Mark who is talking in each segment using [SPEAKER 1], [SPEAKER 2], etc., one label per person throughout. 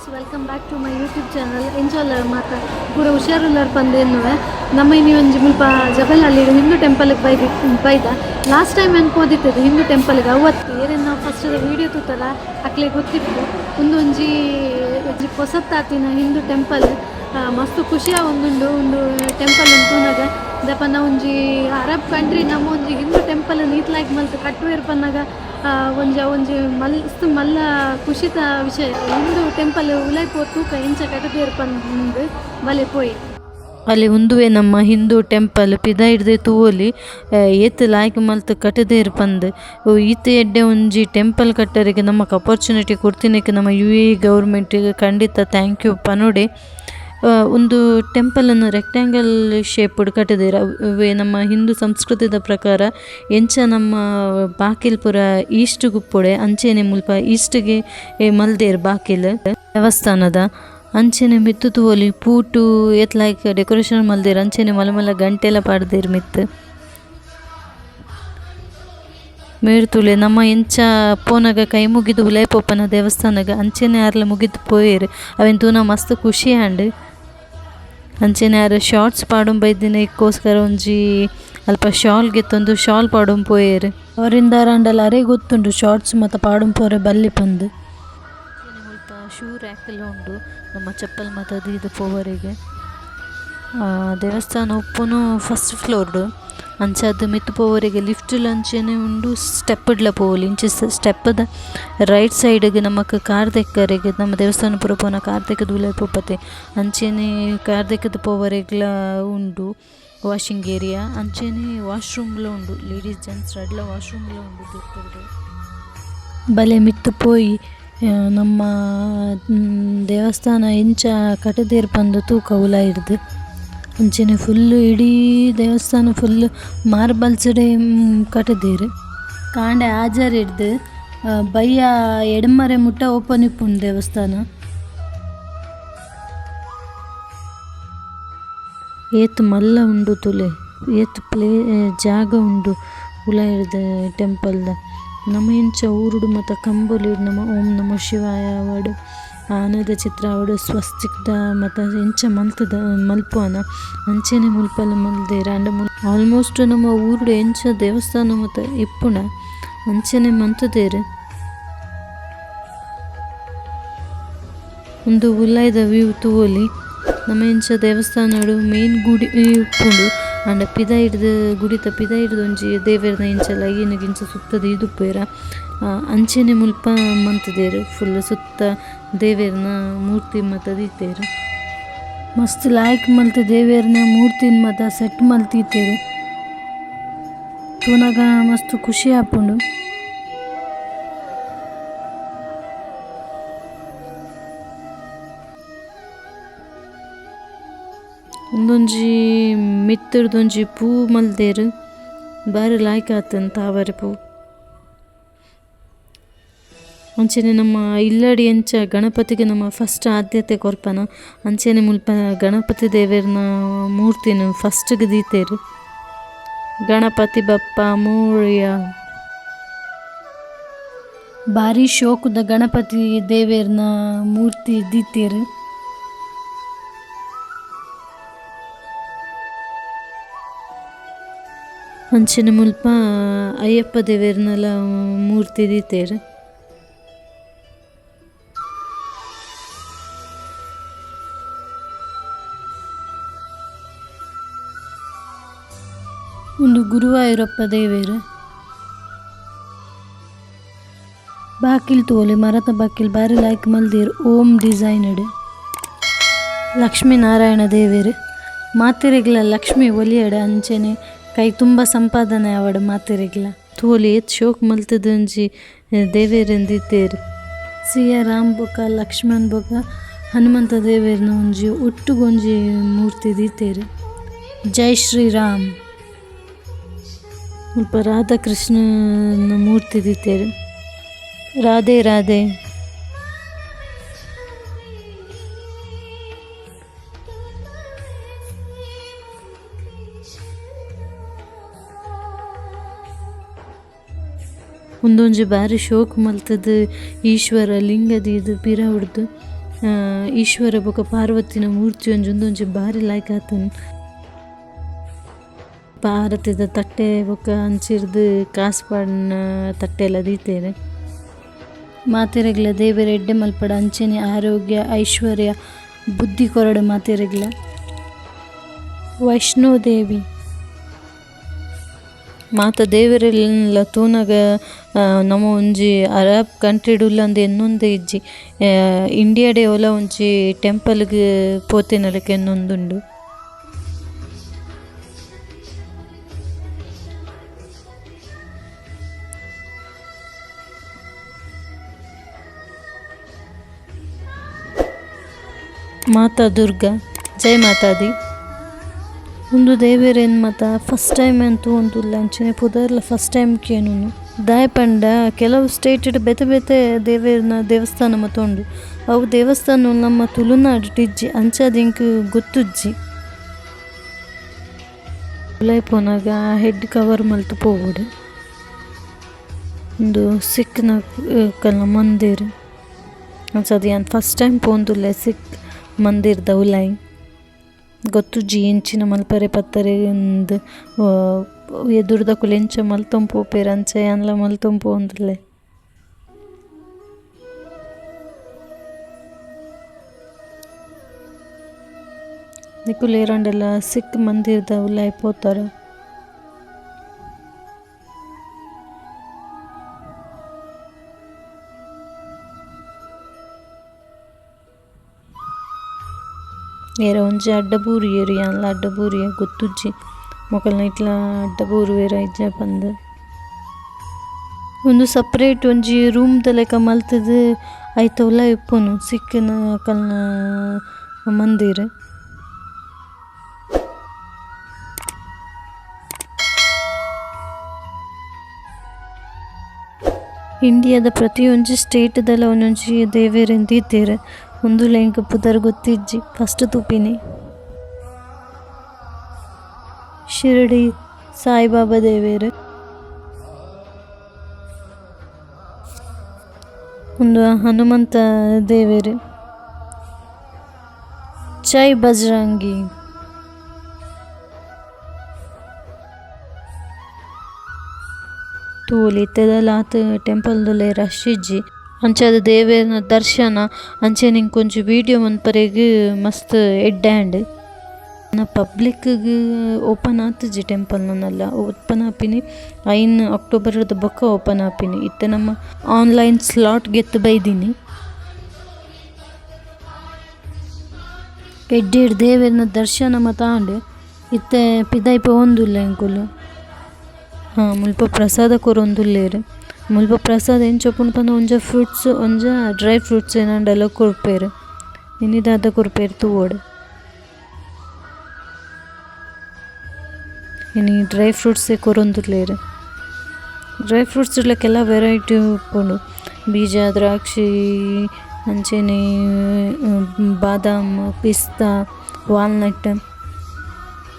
[SPEAKER 1] Welcome back to my YouTube channel enjoy ಮಾತ್ರ ಪೂರ ಹುಷಾರುಲ್ಲಾರ ಪಂದೇನುವೆ ನಮ್ಮ ಇನಿ ಒಂಜಿ ಮುಲ್ಪ ಜಬಲಲ್ಲಿ ಹಿಂದೂ ಟೆಂಪಲ್ಗೆ ಬೈದ ಲಾಸ್ಟ್ ಟೈಮ್ ಅನ್ಕೋದಿತ್ತದು ಹಿಂದೂ ಟೆಂಪಲ್ಗೆ ಅವತ್ತು ಏನೇನು ನಾವು ಫಸ್ಟ್ ವೀಡಿಯೋ ತೂತಲ್ಲ ಅಕ್ಲೆ ಗೊತ್ತಿತ್ತು ಒಂದೊಂಜಿ ಹೊಸತ್ತಾತಿನ ಹಿಂದೂ ಟೆಂಪಲ್ ಮಸ್ತ್ ಖುಷಿಯ ಒಂದು ಟೆಂಪಲ್ ಉಂಟುನಾಗ ದಪ್ಪನ ಒಂಜಿ ಅರಬ್ ಕಂಟ್ರಿ ನಮ್ಮ ಒಂಜಿ ಹಿಂದೂ ಟೆಂಪಲ್ ನೀತ್ಲಾಗಿ ಮಲ್ತು ಕಟ್ಟುವೇರು ಪನ್ನಾಗ ಒಂಜಿ ಮಲ್ಲ ಖುಷಿತ ವಿಷಯ ಹಿಂದೂ ಟೆಂಪಲ್ ಉಲೈಪೋ ತೂಕ ಇಂಚ ಕಟ್ಟದೇರು ಪಂದು ಬಲೆ ಪೋಯಿ
[SPEAKER 2] ಅಲ್ಲಿ ಒಂದುವೆ ನಮ್ಮ ಹಿಂದೂ ಟೆಂಪಲ್ ಪಿದ ಹಿಡ್ದೆ ತೂವೊಲಿ ಏತ್ ಲಾಯ್ಕ್ ಮಲ್ತ್ ಕಟ್ಟದೇರು ಪಂದ್ ಈತ ಎಡ್ಡೆ ಒಂಜಿ ಟೆಂಪಲ್ ಕಟ್ಟರಿಗೆ ನಮಕ್ ಅಪರ್ಚುನಿಟಿ ಕೊಡ್ತಿನಕ್ಕೆ ನಮ್ಮ UAE ಗೌರ್ಮೆಂಟಿಗೆ ಖಂಡಿತ ಥ್ಯಾಂಕ್ ಯು ಪನೋಡೆ. ಒಂದು ಟೆಂಪಲನ್ನು ರೆಕ್ಟ್ಯಾಂಗಲ್ ಶೇಪ್ಡ್ ಕಟ್ಟಿದೇರು ನಮ್ಮ ಹಿಂದೂ ಸಂಸ್ಕೃತಿದ ಪ್ರಕಾರ ಎಂಚ ನಮ್ಮ ಬಾಕಿಲ್ ಪುರ ಈಸ್ಟ್ ಗುಪ್ಪೊಡೆ ಅಂಚೆನೆ ಮುಲ್ಪ ಈಸ್ಟ್ಗೆ ಮಲ್ದೇರು ಬಾಕಿಲ್ ದೇವಸ್ಥಾನದ ಅಂಚೆನೆ ಮಿತ್ತು ತೂವೊಲಿ ಪೂಟು ಲೈಕ್ ಡೆಕೋರೇಷನ್ ಮಲ್ದೇರು ಅಂಚೆನೆ ಮಲ್ಲ ಗಂಟೆಲ್ಲ ಪಾಡ್ದೇರು ಮಿತ್ತು ಮೇಡ್ತುಲೆ ನಮ್ಮ ಎಂಚ ಪೋನಾಗ ಕೈ ಮುಗಿದು ಉಲೈಪೊಪ್ಪನ ದೇವಸ್ಥಾನಗ ಅಂಚೆನೆ ಯಾರೆಲ್ಲ ಮುಗಿದು ಪೋಯೇರು ಅವೆನ್ ತೂನ ಮಸ್ತ್ ಖುಷಿ ಆಂಡ್ ಅಂಚೆನೆ ಯಾರು ಶಾರ್ಟ್ಸ್ ಪಾಡುಂ ಬೈದಿನ ಇಕ್ಕೋಸ್ಕರ ಒಂಜಿ ಅಲ್ಪ ಶಾಲ್ ಗೆತ್ತೊಂದು ಶಾಲ್ ಪಾಡುಂ ಪೋಯೇರು ಅವರಿಂದ ರಂಡಲ್ಲ ಅರೆ ಗೊತ್ತುಂಡು ಶಾರ್ಟ್ಸ್ ಮತ್ತು ಪಾಡುಂ ಪೋರೆ ಬಲ್ಲಿ ಪಂದು ಸ್ವಲ್ಪ ಶೂ ರ್ಯಾಕೆಲ್ಲ ಉಂಡು ನಮ್ಮ ಚಪ್ಪಲ್ ಮತ್ತು ಇದು ಪೋವರಿಗೆ ದೇವಸ್ಥಾನ ಉಪ್ಪುನು ಫಸ್ಟ್ ಫ್ಲೋರ್ಡು ಅಂಚದು ಮಿತ್ತು ಪೋವರಿಗೆ ಲಿಫ್ಟ್ ಅಂಚೆನೆ ಉಂಡು ಸ್ಟೆಪ್ಡ್ಲ ಪೋವಲಿ ಇಂಚೆ ಸ್ಟೆಪ್ಪದ ರೈಟ್ ಸೈಡ್ಗೆ ನಮಕ್ ಕಾರ್ ತೆಕ್ಕರೆಗೆ ನಮ್ಮ ದೇವಸ್ಥಾನ ಪುರ ಪೋನ ಕಾರ್ ತೆಕ್ಕದ ಉಲೆ ಪೋಪತೆ ಅಂಚೆನೆ ಕಾರ್ ತೆಕ್ಕದ ಪೋವರೆಗ್ಲ ಉಂಡು ವಾಷಿಂಗ್ ಏರಿಯಾ ಅಂಚೆನೆ ವಾಶ್ರೂಮ್ಲ ಉಂಡು ಲೇಡೀಸ್ ಜೆಂಟ್ಸ್ ರಡ್ಲ ವಾಶ್ರೂಮ್ಲ ಉಂಡು ತಿಕ್ಕರ್ದು ಬಲೆ ಮಿತ್ತು ಪೋಯಿ ನಮ್ಮ ದೇವಸ್ಥಾನ ಇಂಚ ಕಟದೇರು ಪಂದು ತೂಕ ಉಲ ಹಿಡ್ದು ಅಂಚೆನೆ ಫುಲ್ಲು ಇಡೀ ದೇವಸ್ಥಾನ ಫುಲ್ ಮಾರ್ಬಲ್ಸ್ಡೆ ಕಟದೇರು ಕಾಂಡೆ ಆಜಾರ್ ಹಿಡ್ದು ಬಯ್ಯ ಎಡಮರೆ ಮುಟ್ಟ ಓಪನ್ ಇಪ್ಪುಂಡು ದೇವಸ್ಥಾನ ಏತ್ ಮಲ್ಲ ಉಂಡು ತುಲೆ ಏತ್ ಜಾಗ ಉಂಡು ಉಲ ಹಿಡ್ದು ಟೆಂಪಲ್ದ ನಮ್ಮ ಇಂಚ ಊರುಡು ಮತ್ತು ಕಂಬಲಿಡು ನಮ್ಮ ಓಂ ನಮ ಶಿವಾಯ ಅವಡು ಆನದ ಚಿತ್ರ ಅವಡು ಸ್ವಸ್ತಿಕ್ದ ಮತ್ತು ಇಂಚ ಮಲ್ಪುವನ ಅಂಚೆನೆ ಮುಲ್ಪಲ್ಲ ಮಲ್ದೇರ ಅಂಡ ಆಲ್ಮೋಸ್ಟ್ ನಮ್ಮ ಊರುಡು ಎಂಚ ದೇವಸ್ಥಾನ ಮತ್ತು ಇಪ್ಪುಣ ಅಂಚೆನೆ ಮಂತದೇರು ಒಂದು ಉಲಾಯ್ದ ವ್ಯೂ ತೂವೊಲಿ ನಮ್ಮ ಇಂಚ ದೇವಸ್ಥಾನಡು ಮೇನ್ ಗುಡಿ ಉಪ್ಪುಂಡು ಅಂಡ ಪಿದ ಹಿಡ್ದು ಗುಡಿತ ಪಿದ ಹಿಡ್ದು ಒಂಜಿ ದೇವೆರ್ನ ಇಂಚಲ್ಲ ಏನಗಿಂಚ ಸುತ್ತದ ಇದುಪ್ಪೇರ ಅಂಚೆನೆ ಮುಲ್ಪ ಮಂತದೇರು ಫುಲ್ ಸುತ್ತ ದೇವೆರ್ನ ಮೂರ್ತಿ ಮತ್ತು ದೀತೇರು ಮಸ್ತ್ ಲಾಯ್ಕ್ ಮಲ್ತು ದೇವೆರ್ನ ಮೂರ್ತಿನ ಮತ್ತು ಸೆಟ್ ಮಲ್ತೀತೇರು ತೂನಗ ಮಸ್ತ್ ಖುಷಿ ಆಪುಂಡು ಒಂದೊಂಜಿ ಮಿತ್ತರ್ದೊಂಜಿ ಪೂ ಮಲ್ದೇರು ಬಾರಿ ಲಾಯ್ಕ್ ಆತಂತ ತಾವರೆ ಪೂ ಅಂಚೆನೆ ನಮ್ಮ ಇಲ್ಲಡಿ ಎಂಚ ಗಣಪತಿಗೆ ನಮ್ಮ ಫಸ್ಟ್ ಆದ್ಯತೆ ಕೊರ್ಪನ ಅಂಚೆನೆ ಮುಲ್ಪ ಗಣಪತಿ ದೇವೆರ್ನ ಮೂರ್ತಿನ ಫಸ್ಟ್ಗೆ ದೀತೇರು ಗಣಪತಿ ಬಪ್ಪ ಮೋರ್ಯ ಭಾರಿ ಶೋಕುದ ಗಣಪತಿ ದೇವೆರ್ನ ಮೂರ್ತಿ ದೀತೇರು ಅಂಚೆನೆ ಮುಲ್ಪ ಅಯ್ಯಪ್ಪ ದೇವೆರ್ನೆಲ್ಲ ಮೂರ್ತಿ ದೀತೇರು ಒಂದು ಗುರುವಾಯೂರಪ್ಪ ದೇವೇರು ಬಾಕಿಲ್ ತೋಲೆ ಮರದ ಬಾಕಿಲ್ ಬಾರಿ ಲಾಯ್ಕ್ ಮಲ್ದೇರು ಓಂ ಡಿಸೈನಡ್ ಲಕ್ಷ್ಮೀನಾರಾಯಣ ದೇವೇರು ಮಾತೆರೆಗ್ಲ ಲಕ್ಷ್ಮಿ ಒಲಿಯಡ ಅಂಚೆನೆ ಕೈ ತುಂಬ ಸಂಪಾದನೆ ಅವಡ ಮಾತೆರೆಗ್ಲ ತೋಲಿ ಏತ್ ಶೋಕ್ ಮಲ್ತದೊಂಜಿ ದೇವೇರೆಂದಿದ್ದೇರು ಸಿಯ ರಾಮ್ ಬೊಕ ಲಕ್ಷ್ಮಣ್ ಬೊಕ ಹನುಮಂತ ದೇವೇರ್ನ ಒಂಜಿ ಒಟ್ಟುಗೊಂಜಿ ಮೂರ್ತಿ ದೀತೇರು ಜೈ ಶ್ರೀರಾಮ್ ಸ್ವಲ್ಪ ರಾಧಾಕೃಷ್ಣನ ಮೂರ್ತಿ ದೀತೇರು ರಾಧೆ ರಾಧೆ ಒಂದೊಂಜಿ ಬಾರಿ ಶೋಕ್ ಮಲ್ತದ ಈಶ್ವರ ಲಿಂಗದ ಇದು ಪಿರ ಹುಡ್ದು ಈಶ್ವರ ಬೊಕ ಪಾರ್ವತಿನ ಮೂರ್ತಿ ಒಂಜಿ ಬಾರಿ ಲಾಯ್ಕ್ ಆತುಂಡು. ಭಾರತದ ತಟ್ಟೆ ಬೊಕ ಅಂಚಿರ್ದು ಕಾಸು ಪಾಡಿನ ತಟ್ಟೆ ಎಲ್ಲ ದೀತೆರ್. ಮಾತೆರೆಗ್ಲ ದೇವೆರೆ ಎಡ್ಡೆ ಮಲ್ಪಡ ಅಂಚೆನೆ ಆರೋಗ್ಯ ಐಶ್ವರ್ಯ ಬುದ್ಧಿ ಕೊರಡು ಮಾತೆರೆಗ್ಲ. ವೈಷ್ಣೋದೇವಿ ಮಾತ ದೇವರೆಲ್ಲ ತೂನಗ ನಮ ಒಂಜಿ ಅರಬ್ ಕಂಟ್ರಿಡುಲ್ಲಂದು ಎನ್ನೊಂದು ಇಜ್ಜಿ ಇಂಡಿಯಾಡೆ ಒಲ ಒಂಜಿ ಟೆಂಪಲ್ಗೆ ಪೋತೆನಲಕ ಎನ್ನೊಂದುಂಡು. ಮಾತಾ ದುರ್ಗಾ ಜೈ ಮಾತಾದಿ. ಒಂದು ದೇವೇರೇನು ಮಾತ ಫಸ್ಟ್ ಟೈಮ್ ಅಂತೂ ಒಂದು ಅಂಚನೆ ಪುದರ್ಲ ಫಸ್ಟ್ ಟೈಮ್ ಕೇನು ದಾಯಪಂಡ ಕೆಲವು ಸ್ಟೇಟೆಡ್ ಬೇತೆ ಬೇತೆ ದೇವೇರನ ದೇವಸ್ಥಾನ ಮತ್ತೊಂಡು ಅವು ದೇವಸ್ಥಾನ ನಮ್ಮ ತುಳುನಾಡು ಟಿಜ್ಜಿ ಅಂಚಾದ ಇಂಕ್ ಗೊತ್ತುಜ್ಜಿ. ಪೋನಾಗ ಹೆಡ್ ಕವರ್ ಮಲ್ತು ಪೋಗುಡು. ಒಂದು ಸಿಕ್ನ ಕಲ್ನ ಮಂದಿರ್ ಅಂಚದ ಏನು ಫಸ್ಟ್ ಟೈಮ್ ಪೋಂದುಲ್ಲೆ ಸಿಕ್ ಮಂದಿರ್ದ ಉಲಾಯಿ ಗೊತ್ತುಜ್ಜಿ ಎಂಚಿನ ಮಲ್ಪರೆ ಪತ್ತರೆ ಒಂದು ಎದುರ್ದ ಕುಲೆಂಚ ಮಲ್ತೊಂಪೋಪೇರು ಅಂಚೆ ಅನ್ಲ ಮಲ್ತೊಂಪೋಂದುಲ್ಲೆ. ನಿಕುಲೇರಂಡೆಲ್ಲ ಸಿಕ್ ಮಂದಿರ್ದ ಉಲಾಯಿ ಪೋತಾರ. ಏರ ಒಂಜಿ ಅಡ್ಡಬೂರು ಏರು ಯಾನ್ಲ ಅಡ್ಡಬೂರು ಗೊತ್ತುಜ್ಜಿ ಮೊಕಲ್ನ ಇಟ್ಲ ಅಡ್ಡಬೂರು ಬೇರೆ ಇಜ್ಜ ಬಂದು ಒಂದು ಸಪ್ರೇಟ್ ಒಂಜಿ ರೂಮ್ದ ಲೆಕ್ಕ ಮಲ್ತದು ಐತವಲ್ಲ ಇಪ್ಪುನು ಸಿಕ್ಕಿನ ಕಲ್ನ ಮಂದಿರ. ಇಂಡಿಯಾದ ಪ್ರತಿಯೊಂಜಿ ಸ್ಟೇಟ್ದಲ್ಲ ಒಂದೊಂಜಿ ದೇವೇರೆಂದಿದ್ದೇರೆ ಒಂದು ಲೈಂಕ್ ಪುದರ್ ಗೊತ್ತಿಜ್ಜಿ ಫಸ್ಟ್ ತುಪಿನಿ. ಶಿರಡಿ ಸಾಯಿಬಾಬಾ ದೇವೇರು, ಒಂದು ಹನುಮಂತ ದೇವೇರು, ಜೈ ಬಜರಂಗಿ, ತೂಲಿ ತೆದಲಾತ ಟೆಂಪಲ್ದೊಲೆ ರಶ್ ಇಜ್ಜಿ ಅಂಚಾದ ದೇವೇರನ ದರ್ಶನ ಅಂಚೆ ನಿಂಗೆ ಕೊಂಚ ವೀಡಿಯೋ ಮನ್ಪರೆಗ್ ಮಸ್ತ್ ಎಡ್ಡ್ಯಾಂಡ್ ಪಬ್ಲಿಕ್ಗೆ ಓಪನ್ ಆತುಜಿ ಟೆಂಪಲ್ನಲ್ಲ ಓಪನ್ ಆಪಿನಿ 5 ಅಕ್ಟೋಬರ್ದ ಬೊಕ್ಕ ಓಪನ್ ಆಪಿನಿ. ಇತ್ತೆ ನಮ್ಮ ಆನ್ಲೈನ್ ಸ್ಲಾಟ್ ಗೆತ್ತು ಬೈದಿನಿ. ಎಡ್ಡೆಡ್ ದೇವೇರನ ದರ್ಶನ ಮಾತಾಂಡು ಇತ್ತೆ ಪಿದೈಪ ಒಂದುಲ್ಲ ಎಂಕುಲು ಮುಲ್ಪ ಪ್ರಸಾದ ಕೊರೊಂದುಲ್ಲೇರು. ಮುಲ್ಪ ಪ್ರಸಾದ ಏನು ಚೊಪ್ಪುಂಡು ಪಂದ ಒಂಜ ಫ್ರೂಟ್ಸ್ ಒಂಜ ಡ್ರೈ ಫ್ರೂಟ್ಸ್ ಏನಂಡೆಲ್ಲ ಕೊರ್ಪೇರು ಇನ್ನಿದಾದ ಕೊರ್ಪೇರು ತೂವೋಡು. ಇನ್ನು ಡ್ರೈ ಫ್ರೂಟ್ಸೇ ಕೊರೊಂದುಲ್ಲೇರು. ಡ್ರೈ ಫ್ರೂಟ್ಸ್ ಇಡ್ಲಕ್ಕೆಲ್ಲ ವೆರೈಟಿ ಉಪ್ಪುಂಡು. ಬೀಜ ದ್ರಾಕ್ಷಿ ಅಂಚೆನೆ ಬಾದಾಮ್ ಪಿಸ್ತಾ ವಾಲ್ನಟ್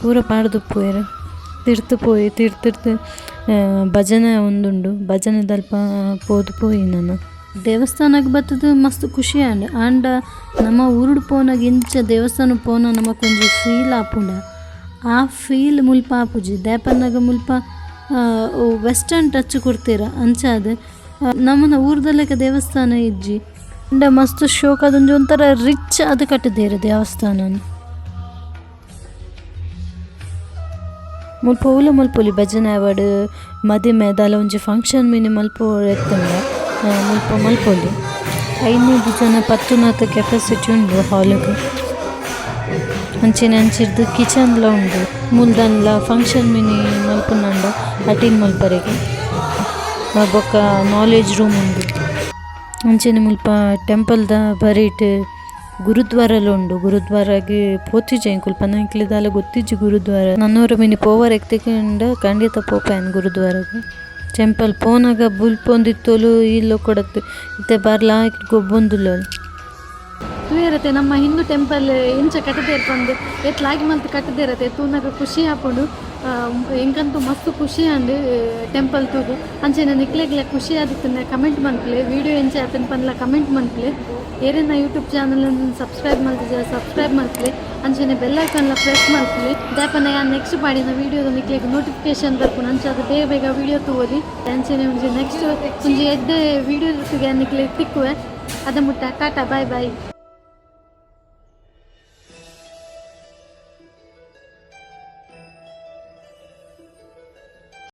[SPEAKER 2] ಪೂರ ಪಾಡ್ದುಪ್ಪುವೆರು. ತಿರ್ತಿರ್ತು ಭಜನೆ ಒಂದುಂಡು ಭಜನೆ ದಲ್ಪ ಪೋಯಿ ನಾನು ದೇವಸ್ಥಾನಕ್ಕೆ ಬರ್ತದ ಮಸ್ತ್ ಖುಷಿ ಆಂಡ ನಮ್ಮ ಊರುಡು ಪೋನಾಗ ಇಂಚ ದೇವಸ್ಥಾನ ಪೋನ ನಮಕೊಂದು ಫೀಲ್ ಆಪುಂಡ. ಆ ಫೀಲ್ ಮುಲ್ಪ ಆಪುಜಿ ದೇಪನ್ನಾಗ ಮುಲ್ಪ ವೆಸ್ಟರ್ನ್ ಟಚ್ ಕೊಡ್ತೀರ ಅಂಚಾದ ನಮ್ಮನ ಊರ್ದಲ್ಲಕ ದೇವಸ್ಥಾನ ಇಜ್ಜಿ ಅಂಡ ಮಸ್ತ್ ಶೋಕ ಅದೊಂದು ಒಂಥರ ರಿಚ್ ಅದು ಕಟ್ಟಿದ್ದೇರೆ ದೇವಸ್ಥಾನ. ಮುಲ್ಪ ಉಲ ಮುಲ್ಪೊಲಿ ಭಜನೆ ಅವಾರ್ಡ್ ಮದಿಮೆ ದಾಲ ಒಂಜಿ ಫಂಕ್ಷನ್ ಮಿನಿ ಮಲ್ಪ ಎತ್ತಂಡ ಮುಲ್ಪ ಮಲ್ಪೊಲಿ 500 ಜನ 10 ಕೆಪಾಸಿಟಿ ಉಂಡು ಹಾಲಿಗೆ. ಅಂಚಿರ್ದು ಕಿಚನ್ಲ ಉಂಡು ಮುಲ್ದನ್ಲ ಫಂಕ್ಷನ್ ಮಿನಿ ಮಲ್ಪುನಂಡ ಅಟೆಂಡ್ ಮಲ್ಪರೆಗೆ ಬೊಕ್ಕ ನಾಲೆಜ್ ರೂಮ್ ಉಂಡು. ಅಂಚೆನೆ ಮುಲ್ಪ ಟೆಂಪಲ್ದ ಬರೀಟ್ ಗುರುದ್ವಾರಲು ಉಂಡು. ಗುರುದ್ವಾರಗೆ ಪೋತಿಜೆ ಎಂಕುಲು ಪನ್ನಕ್ಲಿದಾಲ ಗೊತ್ತಿಜ್ಜಿ ಗುರುದ್ವಾರ ನನ್ನೂರ ಮಿನಿ ಪೋವರ್ ಎಕ್ತಿಕೊಂಡ ಖಂಡಿತ ಪೋಪಾಯನ್ ಗುರುದ್ವಾರಗೆ. ಟೆಂಪಲ್ ಪೋನಾಗ ಬುಲ್ಪೊಂದಿತ್ತೋಲು ಇಲ್ಲೋ ಕೊಡತ್ತೆ ಇತ್ತೆ ಬರ್ಲಾ ಗೊಬ್ಬೊಂದುಲ್ಲ
[SPEAKER 1] ತೂಯರತ್ತೆ ನಮ್ಮ ಹಿಂದೂ ಟೆಂಪಲ್ ಇಂಚ ಕಟ್ಟದೇರ್ಪಂದು ಎತ್ಲಾಗಿ ಮಲ್ತು ಕಟ್ಟದೇರತ್ತೆ ತೂನಾಗ ಖುಷಿ ಆಪುಂಡು. ಎಂಕಂತೂ ಮಸ್ತ್ ಖುಷಿ ಅಂಡು ಟೆಂಪಲ್ ತೂದು ಅಂಚೆನ ನಿಕ್ಲೆಗ್ಲೆ ಖುಷಿ ಆದಿತ್ತಂದ್ರೆ ಕಮೆಂಟ್ ಮನ್ಪ್ಲೆ ವಿಡಿಯೋ ಎಂಚ ಆತನ ಪನ್ಲ ಕಮೆಂಟ್ ಮನ್ಪ್ಲೆ. ಏರೇನ ಯೂಟ್ಯೂಬ್ ಚಾನಲನ್ನು ಸಬ್ಸ್ಕ್ರೈಬ್ ಮಾಡ್ತೀವಿ ಅಂಚನೆ ಬೆಲ್ ಐಕಾನ್ಲ ಪ್ರೆಸ್ ಮಾಡ್ತೀವಿ ದಾಪನ ನೆಕ್ಸ್ಟ್ ಪಾಡಿನ ವೀಡಿಯೋದ ನಿಕ್ಲಿಗೆ ನೋಟಿಫಿಕೇಶನ್ ಬರ್ಕೊಂಡು ಅಂಚೆ ಬೇಗ ಬೇಗ ವೀಡಿಯೋ ತಗೋರಿ ಅಂಚನೆ ನೆಕ್ಸ್ಟ್ ಒಂಜಿ ಎಡ್ಡೆ ವೀಡಿಯೋ ನಿಕ್ಲಿಗೆ ತಿಕ್ಕುವೆ ಅದ ಮುಟ್ಟ ಟಾಟಾ ಬಾಯ್ ಬಾಯ್.